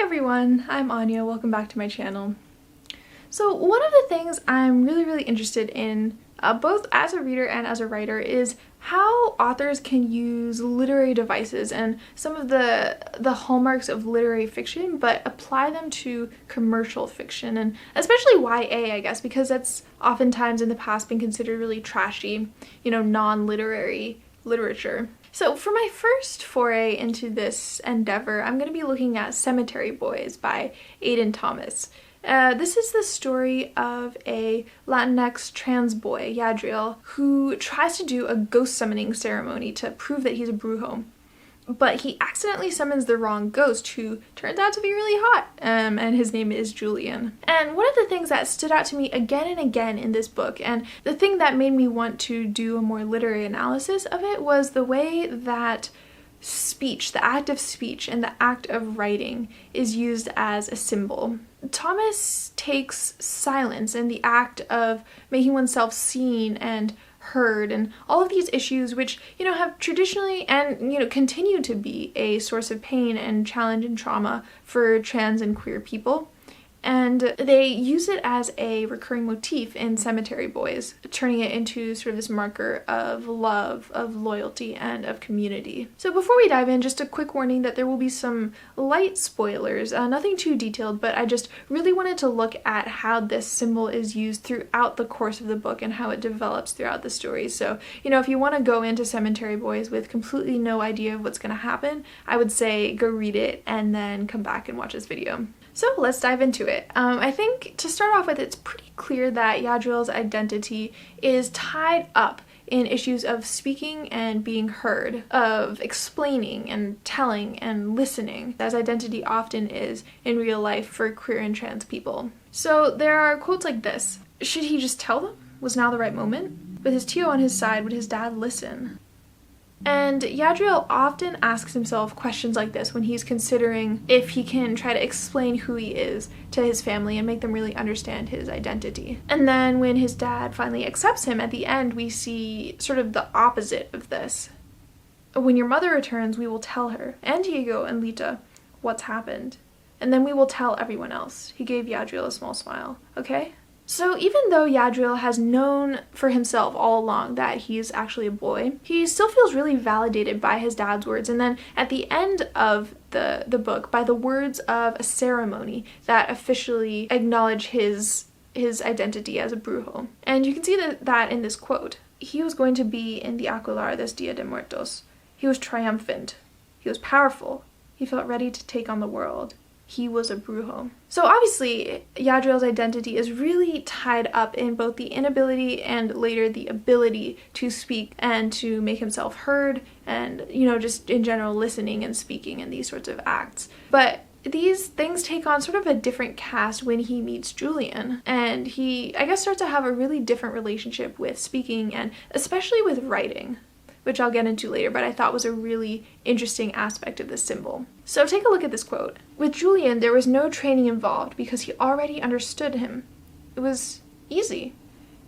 everyone, I'm Anya. Welcome back to my channel. So one of the things I'm really interested in, both as a reader and as a writer, is how authors can use literary devices and some of the hallmarks of literary fiction, but apply them to commercial fiction, and especially YA, I guess, because that's oftentimes in the past been considered really trashy, non-literary literature. So for my first foray into this endeavor, I'm going to be looking at Cemetery Boys by Aiden Thomas. This is the story of a Latinx trans boy, Yadriel, who tries to do a ghost summoning ceremony to prove that he's a brujo. But he accidentally summons the wrong ghost, who turns out to be really hot, and his name is Julian. And one of the things that stood out to me again and again in this book, and the thing that made me want to do a more literary analysis of it, was the way that speech, the act of speech and the act of writing, is used as a symbol. Thomas takes silence and the act of making oneself seen and heard and all of these issues which, have traditionally and, continue to be a source of pain and challenge and trauma for trans and queer people. And they use it as a recurring motif in Cemetery Boys, turning it into sort of this marker of love, of loyalty, and of community. So before we dive in, just a quick warning that there will be some light spoilers, nothing too detailed, but I just really wanted to look at how this symbol is used throughout the course of the book and how it develops throughout the story. So, if you want to go into Cemetery Boys with completely no idea of what's going to happen, I would say go read it and then come back and watch this video. So let's dive into it. I think to start off with, it's pretty clear that Yadriel's identity is tied up in issues of speaking and being heard, of explaining and telling and listening, as identity often is in real life for queer and trans people. So there are quotes like this: "Should he just tell them? Was now the right moment? With his Tio on his side, would his dad listen?" And Yadriel often asks himself questions like this when he's considering if he can try to explain who he is to his family and make them really understand his identity. And then when his dad finally accepts him at the end, we see sort of the opposite of this. "When your mother returns, we will tell her, and Diego and Lita, what's happened. And then we will tell everyone else." He gave Yadriel a small smile. "Okay?" So even though Yadriel has known for himself all along that he's actually a boy, he still feels really validated by his dad's words, and then at the end of the book, by the words of a ceremony that officially acknowledge his identity as a brujo. And you can see that in this quote. "He was going to be in the Aquelarre this Dia de Muertos. He was triumphant. He was powerful. He felt ready to take on the world. He was a brujo." So obviously, Yadriel's identity is really tied up in both the inability and later the ability to speak and to make himself heard and, just in general listening and speaking and these sorts of acts. But these things take on sort of a different cast when he meets Julian, and he, I guess, starts to have a really different relationship with speaking and especially with writing, which I'll get into later, but I thought was a really interesting aspect of this symbol. So take a look at this quote. "With Julian, there was no training involved because he already understood him. It was easy.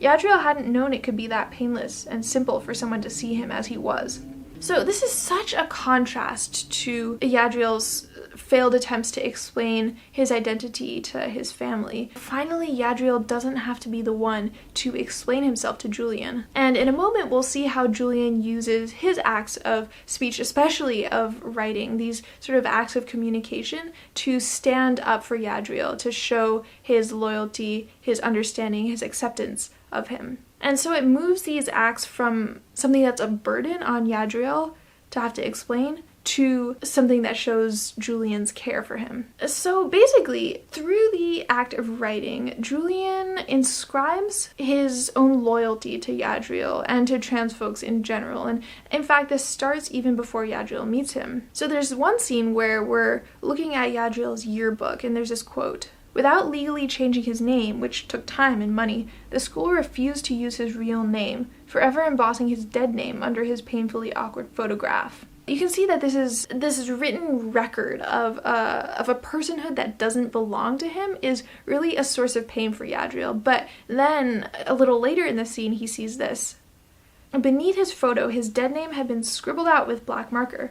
Yadriel hadn't known it could be that painless and simple for someone to see him as he was." So this is such a contrast to Yadriel's failed attempts to explain his identity to his family. Finally, Yadriel doesn't have to be the one to explain himself to Julian. And in a moment, we'll see how Julian uses his acts of speech, especially of writing, these sort of acts of communication, to stand up for Yadriel, to show his loyalty, his understanding, his acceptance of him. And so it moves these acts from something that's a burden on Yadriel to have to explain to something that shows Julian's care for him. So basically, through the act of writing, Julian inscribes his own loyalty to Yadriel and to trans folks in general. And in fact, this starts even before Yadriel meets him. So there's one scene where we're looking at Yadriel's yearbook, and there's this quote: "Without legally changing his name, which took time and money, the school refused to use his real name, forever embossing his dead name under his painfully awkward photograph." You can see that this is written record of a personhood that doesn't belong to him is really a source of pain for Yadriel. But then a little later in the scene, he sees this. Beneath his photo, his dead name had been scribbled out with black marker.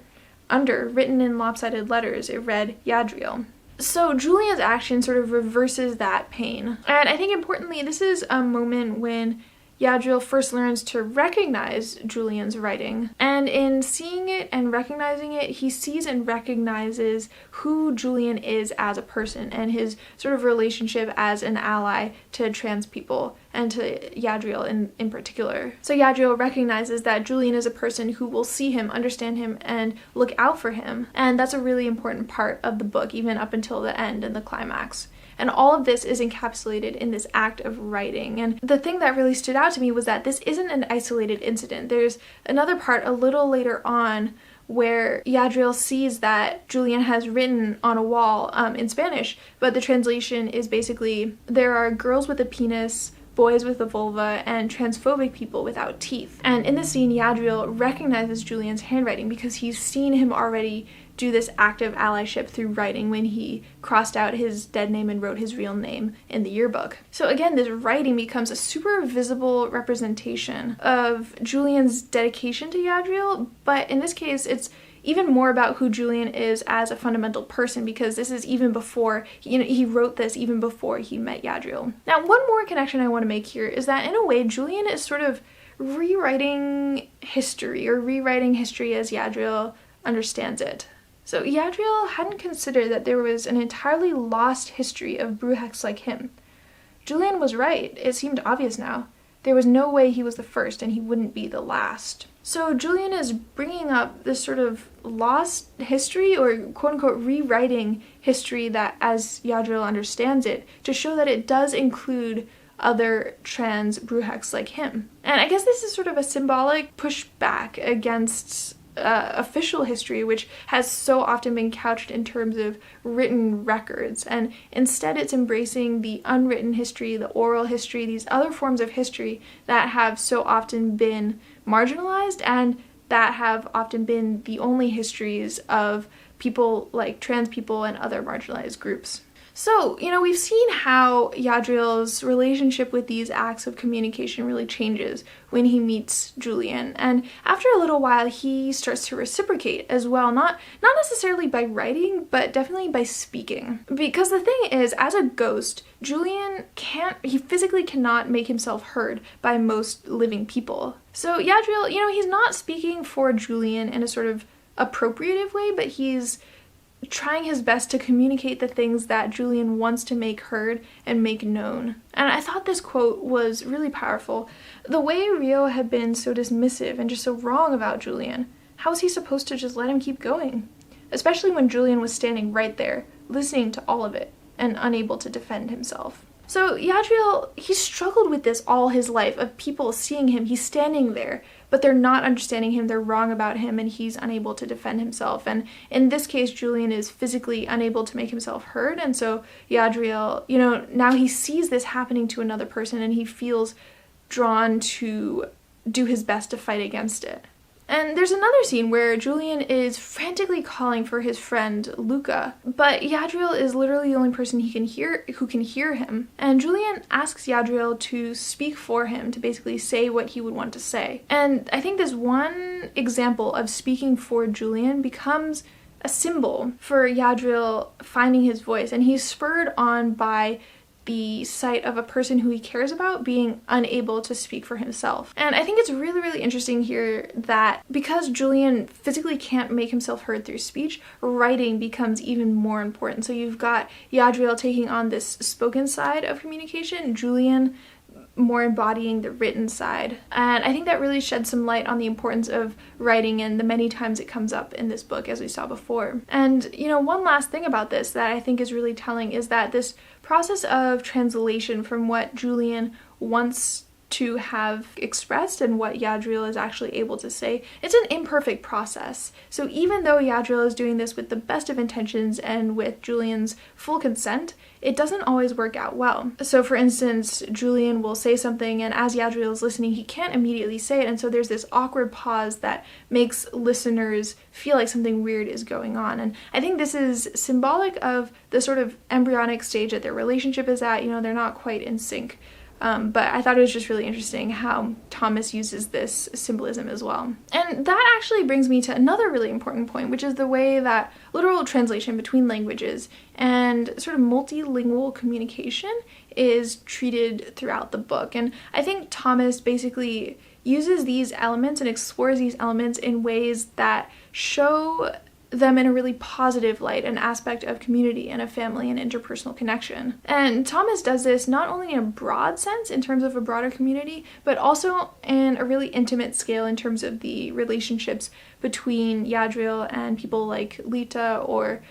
Under, written in lopsided letters, it read Yadriel. So Julian's action sort of reverses that pain. And I think importantly, this is a moment when Yadriel first learns to recognize Julian's writing. And in seeing it and recognizing it, he sees and recognizes who Julian is as a person and his sort of relationship as an ally to trans people and to Yadriel in particular. So Yadriel recognizes that Julian is a person who will see him, understand him, and look out for him. And that's a really important part of the book, even up until the end and the climax. And all of this is encapsulated in this act of writing. And the thing that really stood out to me was that this isn't an isolated incident. There's another part a little later on where Yadriel sees that Julian has written on a wall in Spanish, but the translation is basically, there are girls with a penis, boys with a vulva, and transphobic people without teeth. And in the scene, Yadriel recognizes Julian's handwriting because he's seen him already do this active allyship through writing when he crossed out his dead name and wrote his real name in the yearbook. So again, this writing becomes a super visible representation of Julian's dedication to Yadriel, but in this case, it's even more about who Julian is as a fundamental person, because this is even before, he wrote this even before he met Yadriel. Now, one more connection I want to make here is that in a way, Julian is sort of rewriting history, or rewriting history as Yadriel understands it. So Yadriel hadn't considered that there was an entirely lost history of Brujex like him. Julian was right. It seemed obvious now. There was no way he was the first, and he wouldn't be the last. So Julian is bringing up this sort of lost history, or quote-unquote rewriting history that as Yadriel understands it, to show that it does include other trans Brujex like him. And I guess this is sort of a symbolic pushback against official history, which has so often been couched in terms of written records, and instead it's embracing the unwritten history, the oral history, these other forms of history that have so often been marginalized and that have often been the only histories of people like trans people and other marginalized groups. So, we've seen how Yadriel's relationship with these acts of communication really changes when he meets Julian. And after a little while, he starts to reciprocate as well, not necessarily by writing, but definitely by speaking. Because the thing is, as a ghost, Julian he physically cannot make himself heard by most living people. So Yadriel, he's not speaking for Julian in a sort of appropriative way, but he's trying his best to communicate the things that Julian wants to make heard and make known. And I thought this quote was really powerful. The way Rio had been so dismissive and just so wrong about Julian, how was he supposed to just let him keep going? Especially when Julian was standing right there, listening to all of it, and unable to defend himself. So Yadriel, he struggled with this all his life, of people seeing him, he's standing there, but they're not understanding him, they're wrong about him, and he's unable to defend himself. And in this case, Julian is physically unable to make himself heard, and so Yadriel, now he sees this happening to another person, and he feels drawn to do his best to fight against it. And there's another scene where Julian is frantically calling for his friend Luca, but Yadriel is literally the only person who can hear him. And Julian asks Yadriel to speak for him, to basically say what he would want to say. And I think this one example of speaking for Julian becomes a symbol for Yadriel finding his voice, and he's spurred on by the sight of a person who he cares about being unable to speak for himself. And I think it's really, really interesting here that because Julian physically can't make himself heard through speech, writing becomes even more important. So you've got Yadriel taking on this spoken side of communication, Julian more embodying the written side. And I think that really sheds some light on the importance of writing and the many times it comes up in this book, as we saw before. And, one last thing about this that I think is really telling is that this process of translation from what Julian wants to have expressed and what Yadriel is actually able to say, it's an imperfect process. So even though Yadriel is doing this with the best of intentions and with Julian's full consent, it doesn't always work out well. So for instance, Julian will say something, and as Yadriel is listening, he can't immediately say it, and so there's this awkward pause that makes listeners feel like something weird is going on. And I think this is symbolic of the sort of embryonic stage that their relationship is at. They're not quite in sync. but I thought it was just really interesting how Thomas uses this symbolism as well. And that actually brings me to another really important point, which is the way that literal translation between languages and sort of multilingual communication is treated throughout the book. And I think Thomas basically uses these elements and explores these elements in ways that show them in a really positive light, an aspect of community and of family and interpersonal connection. And Thomas does this not only in a broad sense in terms of a broader community, but also in a really intimate scale in terms of the relationships between Yadriel and people like Lita or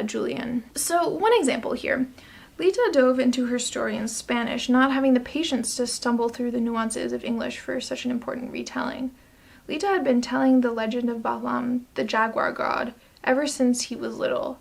Julian. So one example here. Lita dove into her story in Spanish, not having the patience to stumble through the nuances of English for such an important retelling. Lita had been telling the legend of Bahlam, the jaguar god, ever since he was little.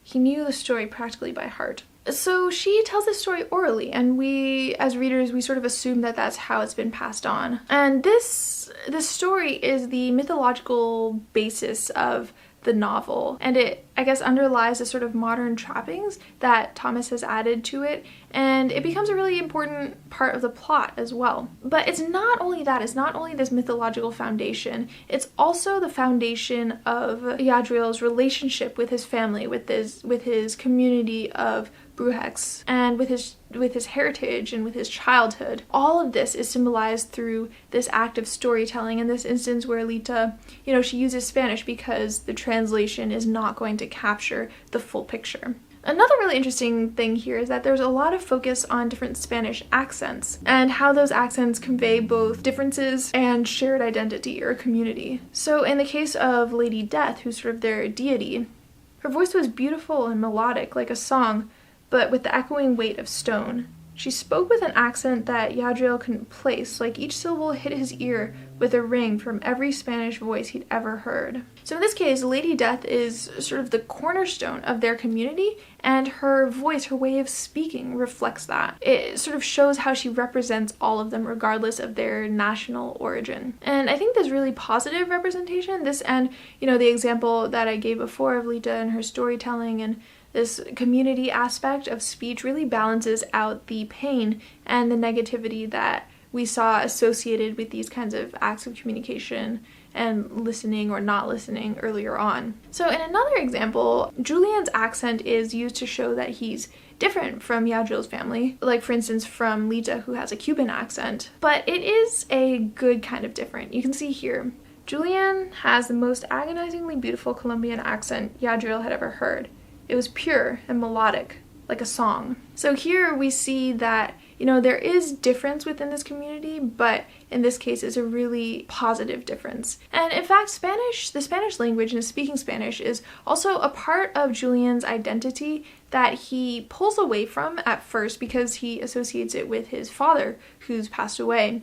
He knew the story practically by heart. So she tells this story orally, and we, as readers, we sort of assume that that's how it's been passed on. And this story is the mythological basis of the novel, and it, I guess, underlies the sort of modern trappings that Thomas has added to it, and it becomes a really important part of the plot as well. But it's not only that, it's not only this mythological foundation, it's also the foundation of Yadriel's relationship with his family, with his community of Bruhex, and with his heritage and with his childhood. All of this is symbolized through this act of storytelling, in this instance where Lita, she uses Spanish because the translation is not going to capture the full picture. Another really interesting thing here is that there's a lot of focus on different Spanish accents and how those accents convey both differences and shared identity or community. So in the case of Lady Death, who's sort of their deity, her voice was beautiful and melodic like a song, but with the echoing weight of stone. She spoke with an accent that Yadriel couldn't place, like each syllable hit his ear with a ring from every Spanish voice he'd ever heard. So in this case, Lady Death is sort of the cornerstone of their community, and her voice, her way of speaking, reflects that. It sort of shows how she represents all of them regardless of their national origin. And I think this really positive representation, this and, the example that I gave before of Lita and her storytelling and this community aspect of speech really balances out the pain and the negativity that we saw associated with these kinds of acts of communication and listening or not listening earlier on. So in another example, Julian's accent is used to show that he's different from Yadriel's family, like for instance from Lita, who has a Cuban accent, but it is a good kind of different. You can see here, Julian has the most agonizingly beautiful Colombian accent Yadriel had ever heard. It was pure and melodic, like a song. So here we see that, there is difference within this community, but in this case it's a really positive difference. And in fact, the Spanish language and speaking Spanish is also a part of Julian's identity that he pulls away from at first because he associates it with his father, who's passed away.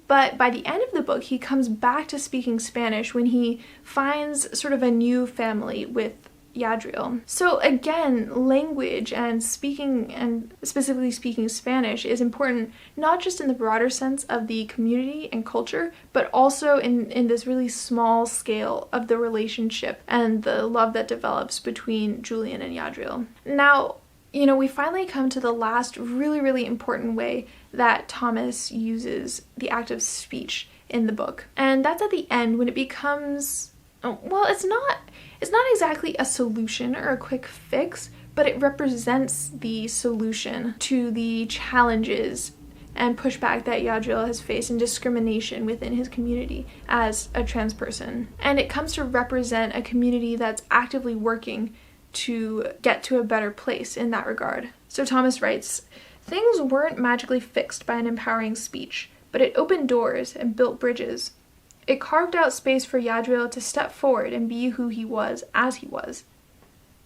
But by the end of the book, he comes back to speaking Spanish when he finds sort of a new family with Yadriel. So again, language and speaking, and specifically speaking Spanish, is important not just in the broader sense of the community and culture, but also in this really small scale of the relationship and the love that develops between Julian and Yadriel. Now, we finally come to the last really, really important way that Thomas uses the act of speech in the book. And that's at the end when it becomes, it's not exactly a solution or a quick fix, but it represents the solution to the challenges and pushback that Yadriel has faced and discrimination within his community as a trans person. And it comes to represent a community that's actively working to get to a better place in that regard. So Thomas writes, "Things weren't magically fixed by an empowering speech, but it opened doors and built bridges. It carved out space for Yadriel to step forward and be who he was as he was.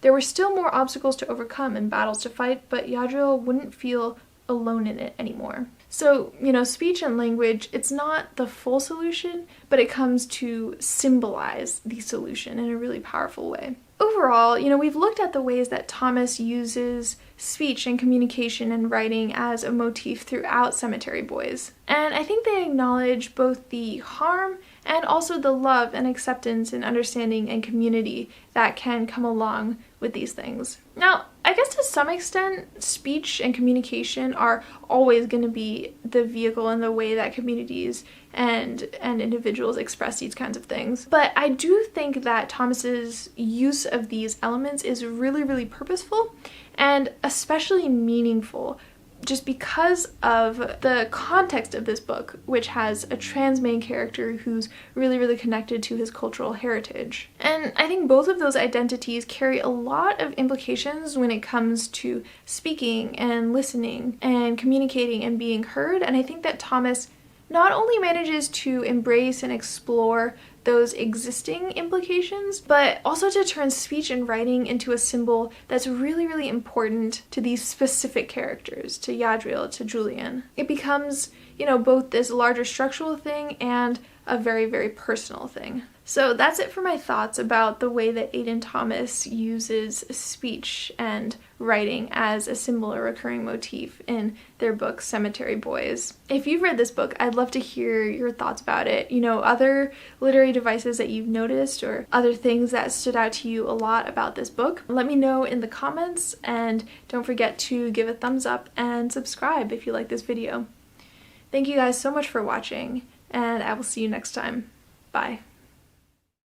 There were still more obstacles to overcome and battles to fight, but Yadriel wouldn't feel alone in it anymore." So, speech and language, it's not the full solution, but it comes to symbolize the solution in a really powerful way. Overall, we've looked at the ways that Thomas uses speech and communication and writing as a motif throughout Cemetery Boys. And I think they acknowledge both the harm and also the love and acceptance and understanding and community that can come along with these things. Now, I guess to some extent, speech and communication are always going to be the vehicle and the way that communities and individuals express these kinds of things. But I do think that Thomas's use of these elements is really, really purposeful and especially meaningful, just because of the context of this book, which has a trans main character who's really, really connected to his cultural heritage. And I think both of those identities carry a lot of implications when it comes to speaking and listening and communicating and being heard. And I think that Thomas not only manages to embrace and explore those existing implications, but also to turn speech and writing into a symbol that's really, really important to these specific characters, to Yadriel, to Julian. It becomes, both this larger structural thing and a very, very personal thing. So that's it for my thoughts about the way that Aiden Thomas uses speech and writing as a symbol or recurring motif in their book Cemetery Boys. If you've read this book, I'd love to hear your thoughts about it. Other literary devices that you've noticed or other things that stood out to you a lot about this book. Let me know in the comments, and don't forget to give a thumbs up and subscribe if you like this video. Thank you guys so much for watching, and I will see you next time. Bye.